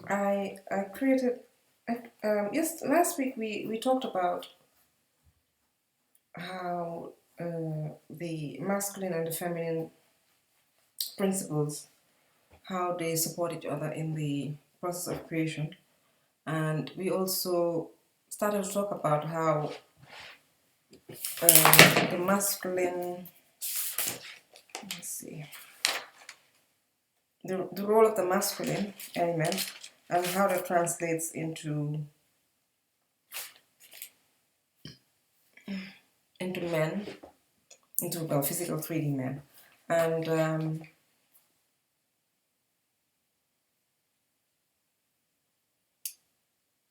I created. Yes, last week we talked about how the masculine and the feminine principles, how they support each other in the process of creation, and we also started to talk about how the masculine. Let's see. The role of the masculine element and how that translates into men, into well, physical 3D men, and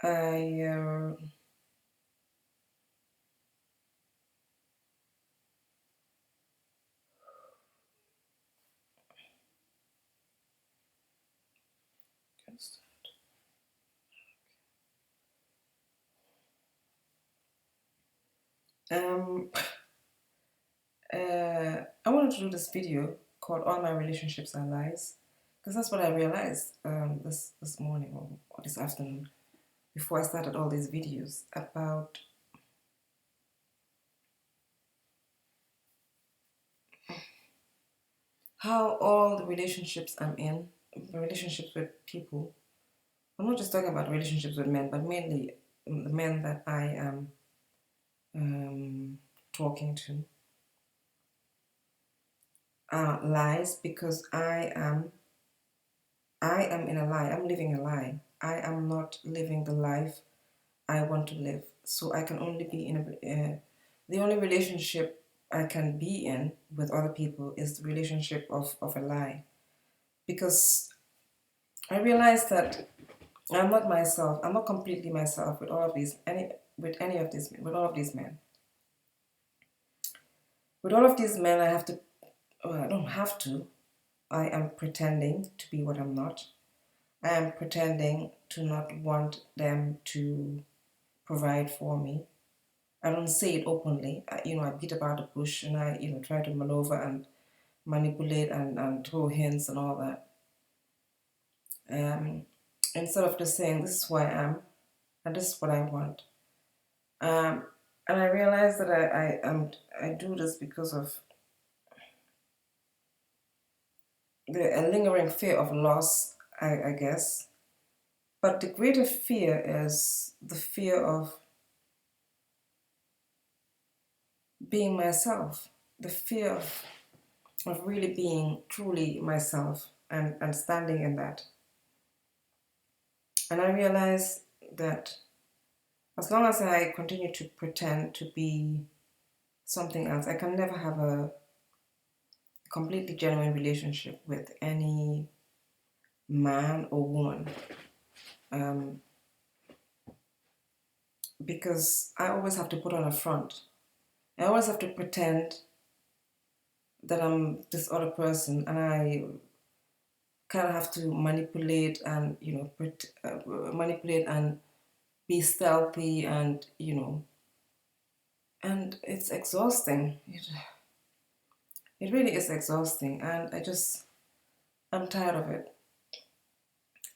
I um I wanted to do this video called "All My Relationships Are Lies" because that's what I realized this morning or this afternoon before I started all these videos about how all the relationships I'm in, relationships with people. I'm not just talking about relationships with men, but mainly the men that I am talking to are lies because I am in a lie. I'm living a lie. I am not living the life I want to live. So I can only be in the only relationship I can be in with other people is the relationship of a lie. Because I realize that I'm not myself. I'm not completely myself with all of these any of these with all of these men. With all of these men, I have to. I don't have to. I am pretending to be what I'm not. I am pretending to not want them to provide for me. I don't say it openly. I beat about the bush and I, try to maneuver and manipulate and throw hints and all that. Um, Instead of just saying, this is who I am and this is what I want. Um, and I realize that I do this because of a lingering fear of loss, I guess. But the greater fear is the fear of being myself, the fear of really being truly myself and standing in that. And I realize that as long as I continue to pretend to be something else, I can never have a completely genuine relationship with any man or woman. Um, because I always have to put on a front. I always have to pretend that I'm this other person, and I kind of have to manipulate and manipulate and be stealthy and and it's exhausting. It really is exhausting, and I'm tired of it.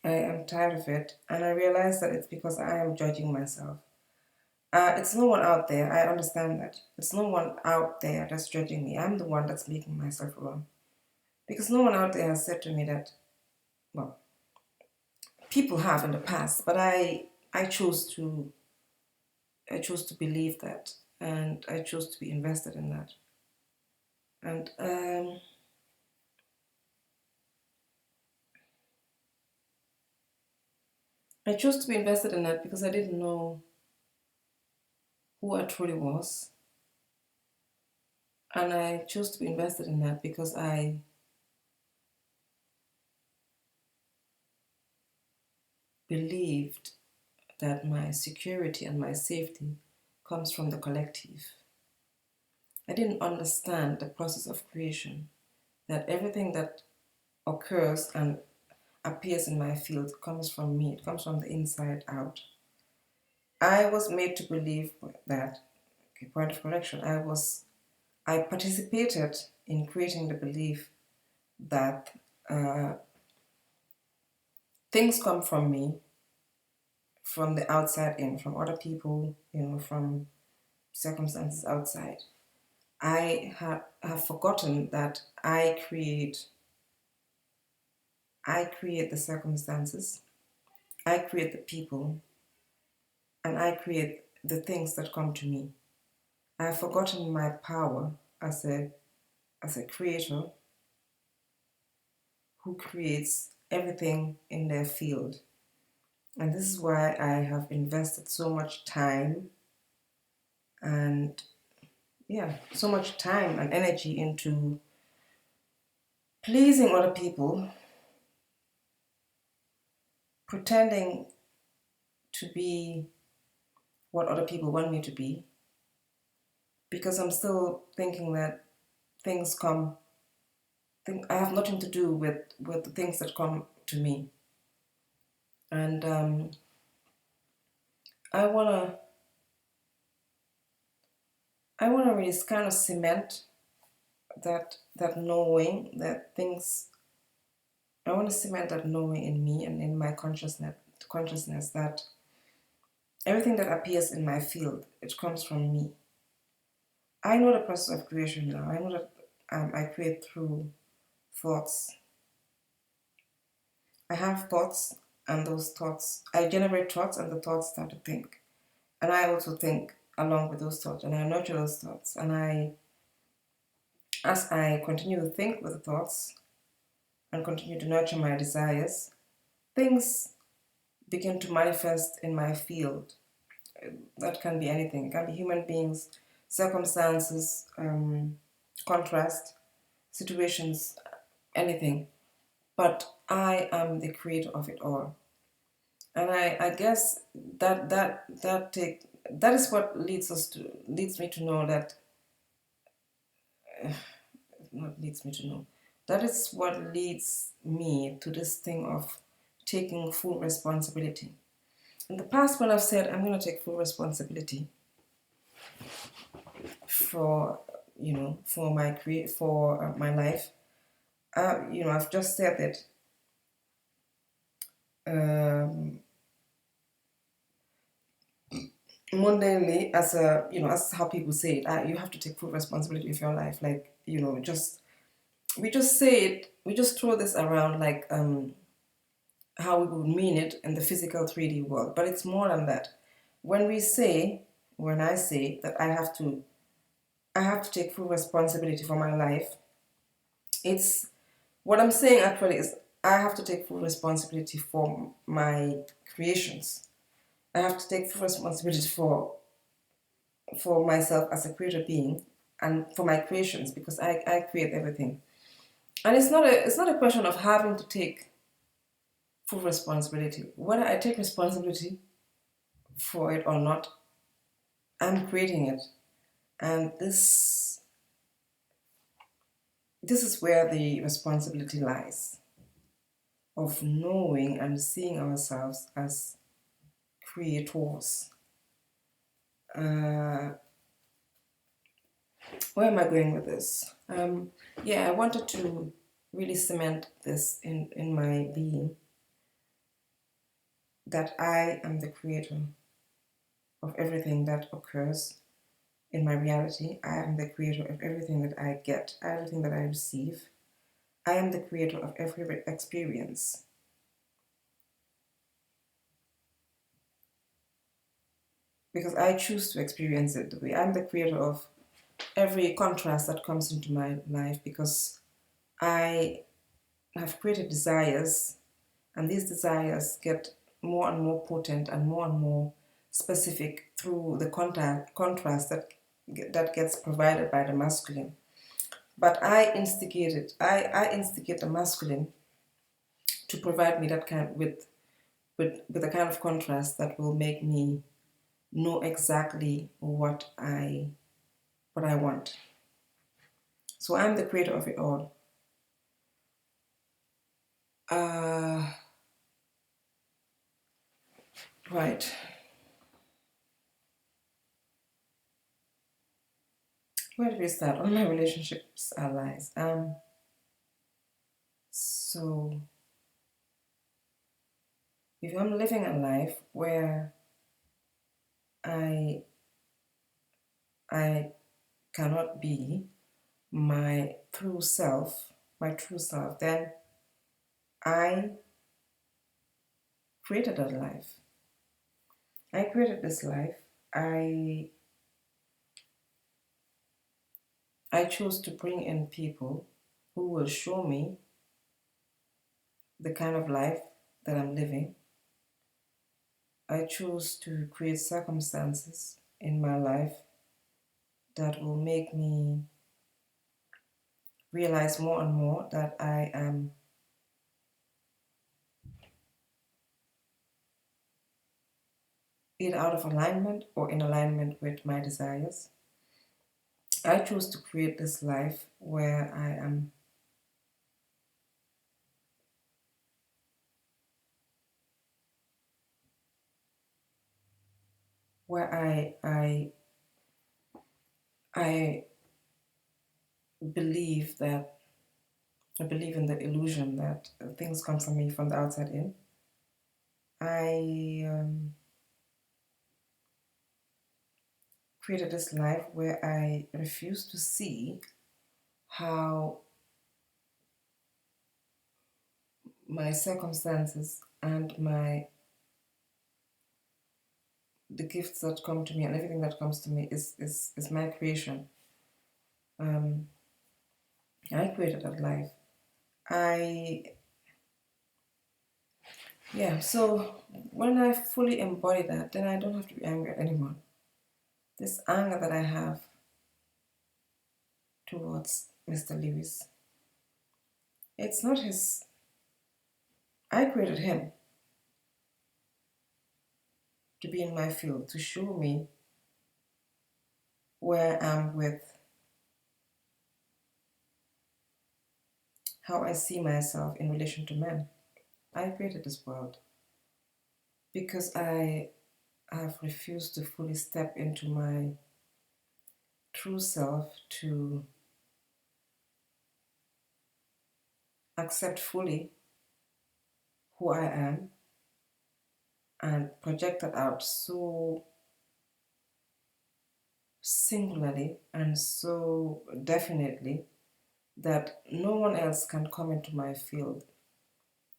I am tired of it, and I realize that it's because I am judging myself. It's no one out there. I understand that. It's no one out there that's judging me. I'm the one that's making myself wrong. Because no one out there has said to me that, well, people have in the past, but I chose to I chose to believe that, and I chose to be invested in that. And I chose to be invested in that because I didn't know who I truly was. And I chose to be invested in that because I believed that my security and my safety comes from the collective. I didn't understand the process of creation, that everything that occurs and appears in my field comes from me, it comes from the inside out. I was made to believe that, okay, point of correction, I participated in creating the belief that things come from me, from the outside in, from other people, from circumstances outside. I have forgotten that I create the circumstances, I create the people, and I create the things that come to me. I have forgotten my power as a creator who creates everything in their field. And this is why I have invested so much time and so much time and energy into pleasing other people, pretending to be what other people want me to be, because I'm still thinking that things come, I have nothing to do with the things that come to me. And I wanna I wanna really kind of cement that knowing that things. I want to cement that knowing in me and in my consciousness that everything that appears in my field, it comes from me. I know the process of creation now. I know that I create through thoughts. I have thoughts, and those thoughts, I generate thoughts, and the thoughts start to think. And I also think along with those thoughts, and I nurture those thoughts. And as I continue to think with the thoughts and continue to nurture my desires, things begin to manifest in my field. That can be anything. It can be human beings, circumstances, contrast, situations, anything. But I am the creator of it all. And I guess that is what leads me to know that not leads me to know. That is what leads me to this thing of taking full responsibility. In the past, when I've said I'm going to take full responsibility for my life, I've just said that mundanely, as how people say it, you have to take full responsibility of your life. Like, we just say it, we just throw this around like how we would mean it in the physical 3D world, but it's more than that. When I say that I have to take full responsibility for my life, it's what I'm saying actually is I have to take full responsibility for my creations. I have to take full responsibility for myself as a creator being and for my creations, because I create everything. And it's not a question of having to take full responsibility. Whether I take responsibility for it or not, I'm creating it. And this is where the responsibility lies, of knowing and seeing ourselves as creators. Where am I going with this? I wanted to really cement this in my being, that I am the creator of everything that occurs in my reality. I am the creator of everything that I get, everything that I receive. I am the creator of every experience. Because I choose to experience it the way. I'm the creator of every contrast that comes into my life, because I have created desires, and these desires get more and more potent and more specific through the contrast that gets provided by the masculine. But I instigate it. I instigate the masculine to provide me that kind with a kind of contrast that will make me know exactly what I want. So I'm the creator of it all. Right. Where do we start? All my relationships are lies. So if I'm living a life where I I cannot be my true self, then I created that life. I created this life. I I chose to bring in people who will show me the kind of life that I'm living. I chose to create circumstances in my life that will make me realize more and more that I am either out of alignment or in alignment with my desires. I chose to create this life where I believe that I believe in the illusion that things come from me from the outside in. I created this life where I refuse to see how my circumstances and the gifts that come to me and everything that comes to me is my creation. Um, I created that life. I Yeah, so when I fully embody that, then I don't have to be angry at anyone. This anger that I have towards Mr. Lewis, it's not his. I created him to be in my field, to show me where I am with how I see myself in relation to men. I created this world because I have refused to fully step into my true self, to accept fully who I am and project that out so singularly and so definitely that no one else can come into my field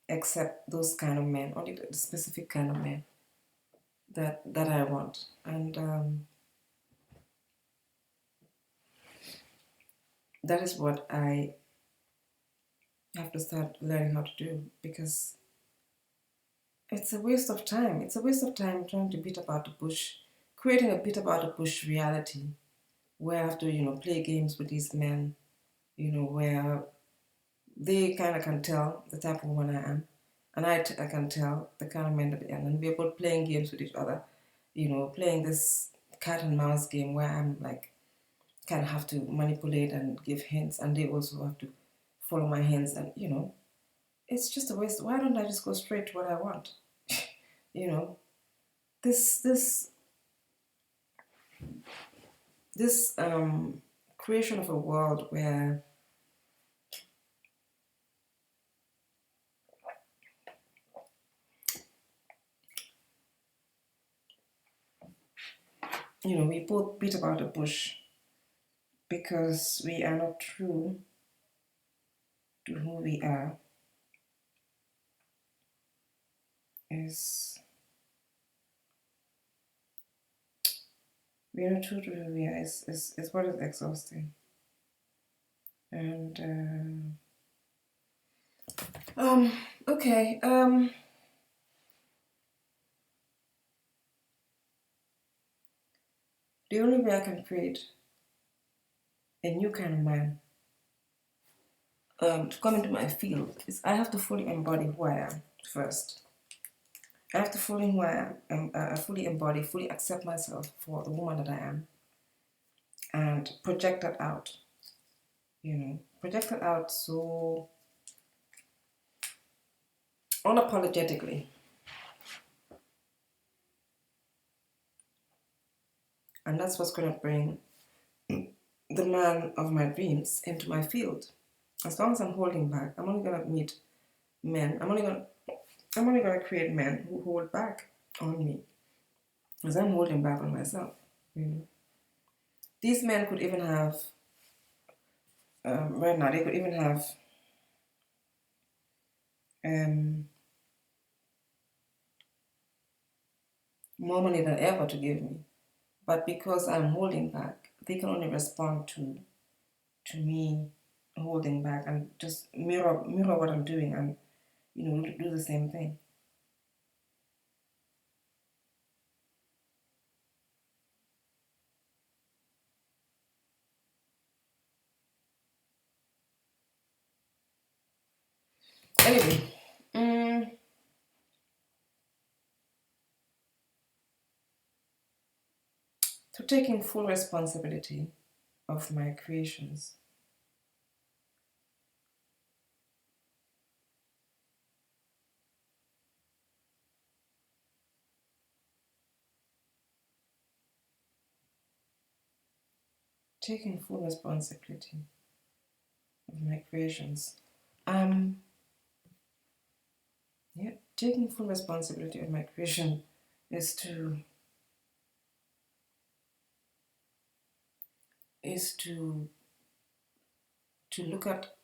except those kind of men, only the specific kind of men that I want. And that is what I have to start learning how to do, because it's a waste of time. It's a waste of time trying to beat about the bush, creating a beat about the bush reality where I have to, play games with these men, where they kind of can tell the type of woman I am, and I can tell the kind of men that they are, and we're both playing games with each other, playing this cat and mouse game where I'm like kind of have to manipulate and give hints, and they also have to follow my hints, and it's just a waste. Why don't I just go straight to what I want? you know, this creation of a world where we both beat about the bush because we are not true to who we are is we are not true to who we are is what is exhausting. And okay. The only way I can create a new kind of man to come into my field is I have to fully embody who I am first. I have to fully who I am, fully embody, fully accept myself for the woman that I am, and project that out. Project that out so unapologetically, and that's what's going to bring the man of my dreams into my field. As long as I'm holding back, I'm only going to meet men. I'm only going to create men who hold back on me, because I'm holding back on myself. You know, these men could even have right now. They could even have um, more money than ever to give me, but because I'm holding back, they can only respond to me holding back and just mirror what I'm doing and do the same thing. Anyway, so taking full responsibility of my creations. Taking full responsibility of my creations. Um, yeah, taking full responsibility of my creation is is to to look at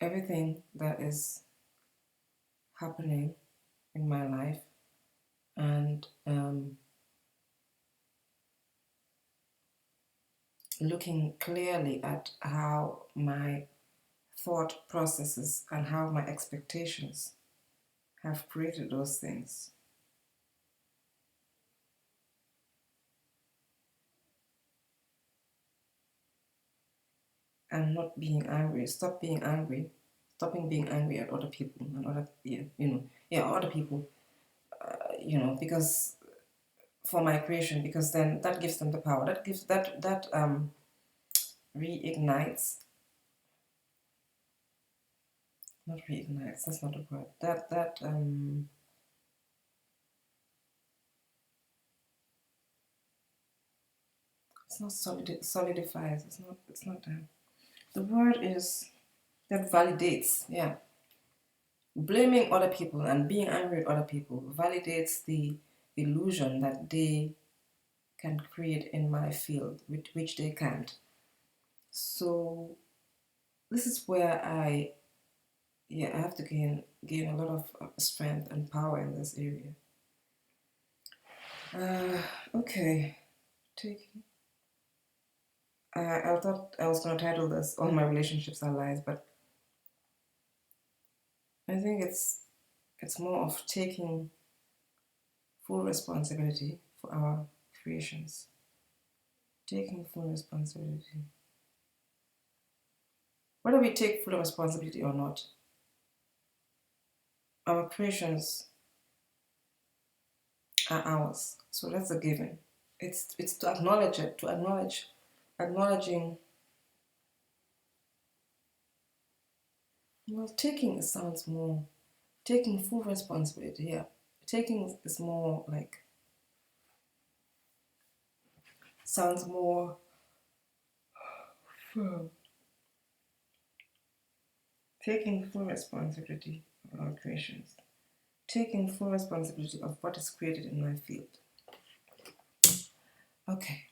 everything that is happening in my life and looking clearly at how my thought processes and how my expectations have created those things. And not being angry. Stop being angry. Stopping being angry at other people and other people, because for my creation, because then that gives them the power. That gives that reignites, not reignites. That's not a word. That it's not solidifies. It's not. It's not that. The word is that validates. Yeah, blaming other people and being angry at other people validates the illusion that they can create in my field, which they can't. So this is where I have to gain a lot of strength and power in this area. Okay, taking. I thought I was gonna title this "All My Relationships Are Lies," but I think it's more of taking full responsibility for our creations. Taking full responsibility. Whether we take full responsibility or not, our creations are ours. So that's a given. It's to acknowledge it, to acknowledging. Well, taking sounds more. Taking full responsibility. Yeah, taking is more like sounds more firm. Taking full responsibility of our creations. Taking full responsibility of what is created in my field. Okay.